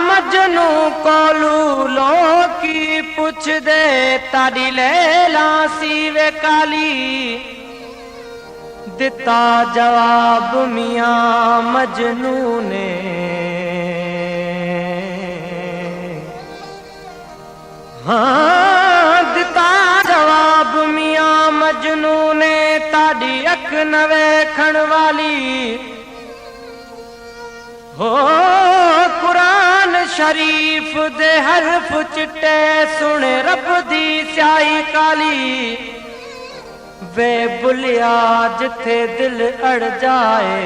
मजनू कोलू लो की पुछ दे ताड़ी लैला सीवे काली दिता जवाब मियां मजनू ने दिता जवाब मियां मजनू ने ताड़ी अख न वेखण वाली हो कुरान शरीफ दे हरफ चिट्टे सुने रब दी स्याही काली वे बुलिया जिथे दिल अड़ जाए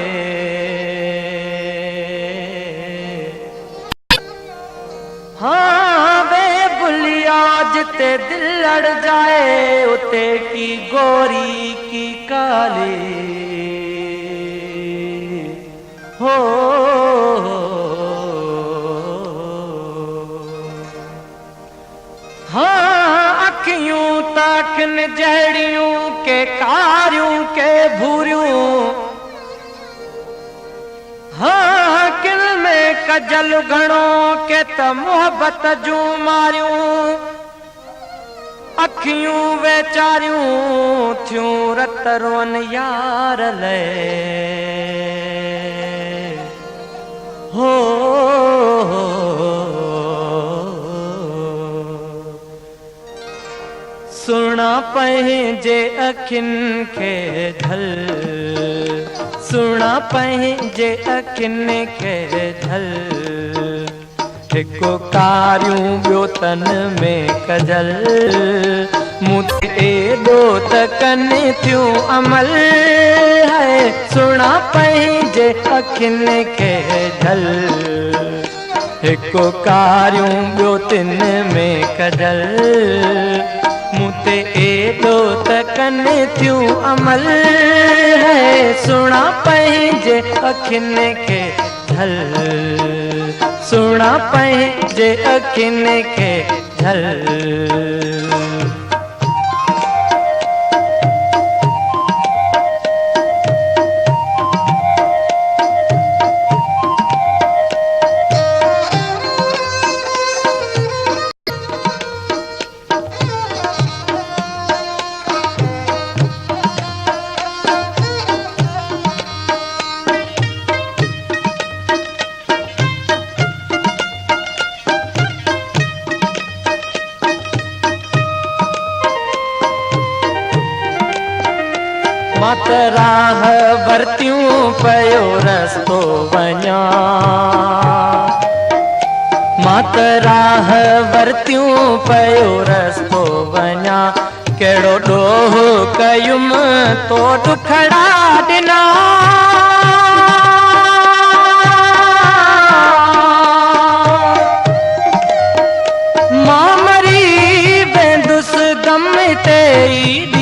हाँ वे बुलिया जिथे दिल अड़ जाए उते की गोरी की काली हो हाँ अखियूं ताकन जहड़ियों के कारियों के भूरियों हाँ किल में कजल घणों के त मोहब्बत जूं मारियों अखियूं वेचारियों थियूं रत रोन यार ले हो सुना पंहिंजे अखियुनि खे झल सुना पंहिंजे अखियुनि खे झल हिकु कारियूं ॿियो तन में कजल मूं ते एॾो त कनि थियूं अमल है सुना पंहिंजे अखियुनि खे झल हिकु कारियूं ॿियो तिन में कजल मुते एॾो त कनि थियूं अमल है सुना पंहिंजे अखियुनि खे झल सुना पंहिंजे अखियुनि खे झल मात राह वरतियूं पयो रस्तो वञा मात राह वरतियूं पयो रस्तो वञा कहिड़ो ॾोह कयुमि तो दुखड़ा ॾिना मां मरी वेंदुसि गम ते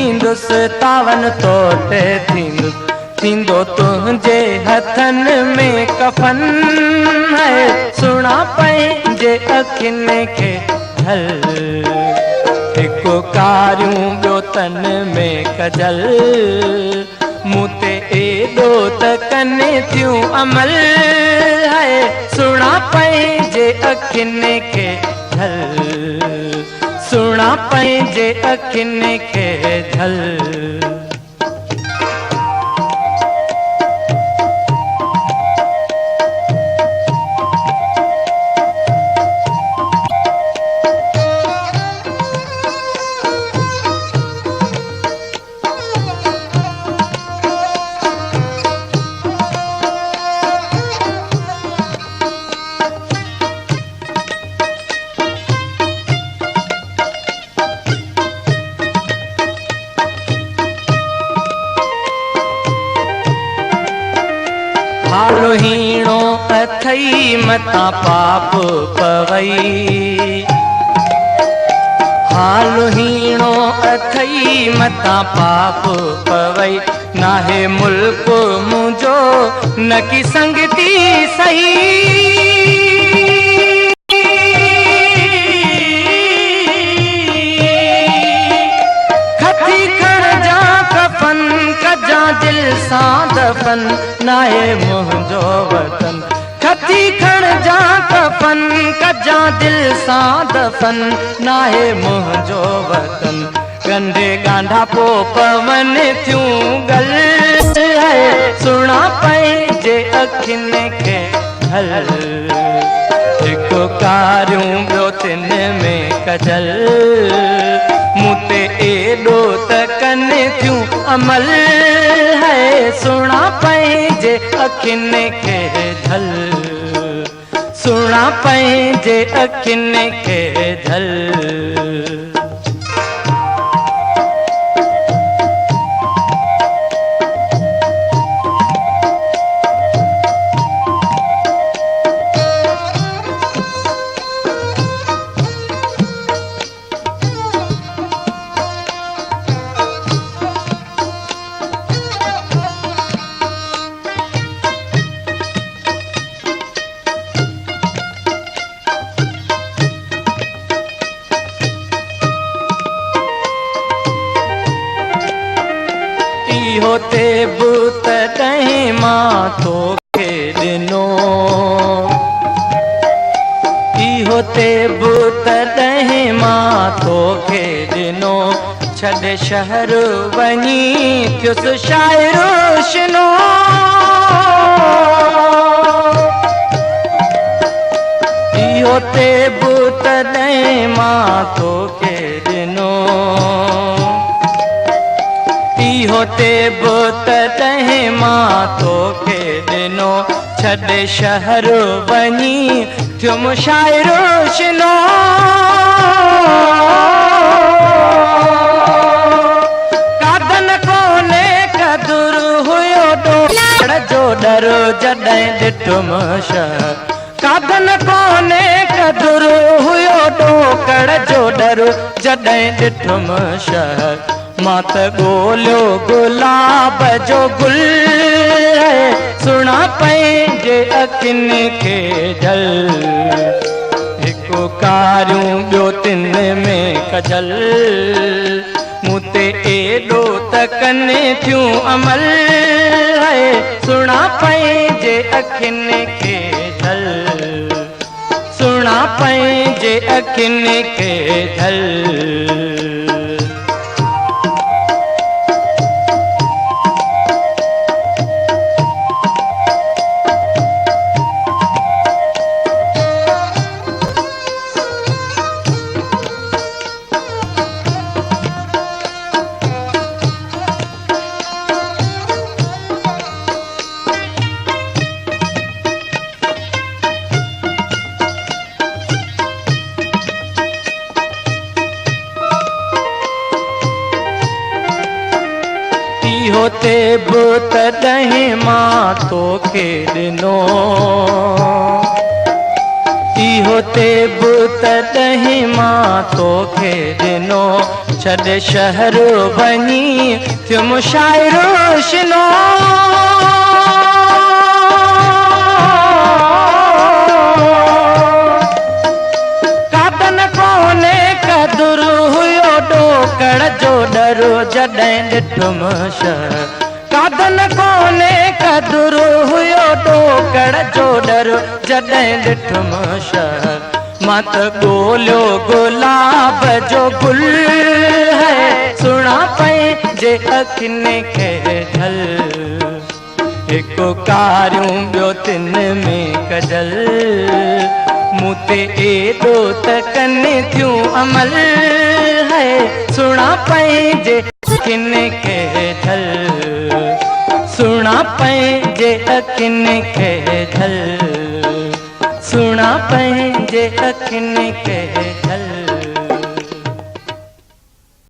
ॾींदुसि तावन तोते थींदो तुंहिंजे हथनि में कफन है सुना पंहिंजे अखियुनि खे झल हिकु कारियूं ॿियो तन में कजल मूं ते एॾो त कनि थियूं अमल है सुना पंहिंजे अखियुनि खे झल सुना पंहिंजे अखियुनि खे झल हालो हीणो अथई मता पाप पवई हालो हीणो अथई मता पाप पवई नाहे मुल्क मुंहिंजो न की संगती सही खती खण जा जा दिल सां दफ़न नाहे मुंहिंजो वतन कंधे गांधा पो पवन थियूं गल सुणा पंहिंजे अखियुनि खे ढल हिकु कारियूं ॿियो तिन में कजल मूं ते एॾो त कनि थियूं अमल है सुणा पंहिंजे अखियुनि खे ढल सुणा पंहिंजे अखियुनि खे ढल होते बुत तॾहिं मां तोखे ॾिनो होते बुत तॾहिं मां तोखे ॾिनो छॾे शहर वञी थियुसि शाइरो शिनो होते बुत तॾहिं मां तोखे ॾिनो होते बुत तॾहिं मां तोखे ॾिनो छॾे शहर वञी थियुमि शाइरो शिनो कादन कोने कदुर हुयो ॾोकड़ जो डर जॾहिं ॾिठुमि शहर कादन कोने कदुर हुयो ॾोकड़ जो डर जॾहिं ॾिठुमि शहर मां त ॻोल्हियो गुलाब जो गुल सुणा पंहिंजे अखियुनि खे ढल हिकु कारियूं ॿियो तिन में कजल मूं ते एॾो त कनि थियूं अमल सुणा पंहिंजे अखियुनि खे ढल सुणा पंहिंजे अखियुनि खे ढल होते बुत तॾहिं मां तोखे ॾिनो होते बुत तॾहिं मां तोखे ॾिनो छॾे शहर वञी थियुमि शाइरो शिनो कादन कोने कदुर हुयो ॾोकड़ जो डर जॾहिं ॾिठुमि शहर कादन कोने कदुर हुयो ॾोकड़ जो डर जॾहिं ॾिठुमि शहर मां त ॻोल्हियो गुलाब जो गुल सुणा पंहिंजे अखियुनि खे ढल हिकु कारियूं ॿियो तिन में कजल मूं ते एॾो त कनि थियूं अमल सुणा पंहिंजे अखियुनि खे ढल सुणा पंहिंजे अखियुनि खे ढल सुणा पंहिंजे अखियुनि खे ढल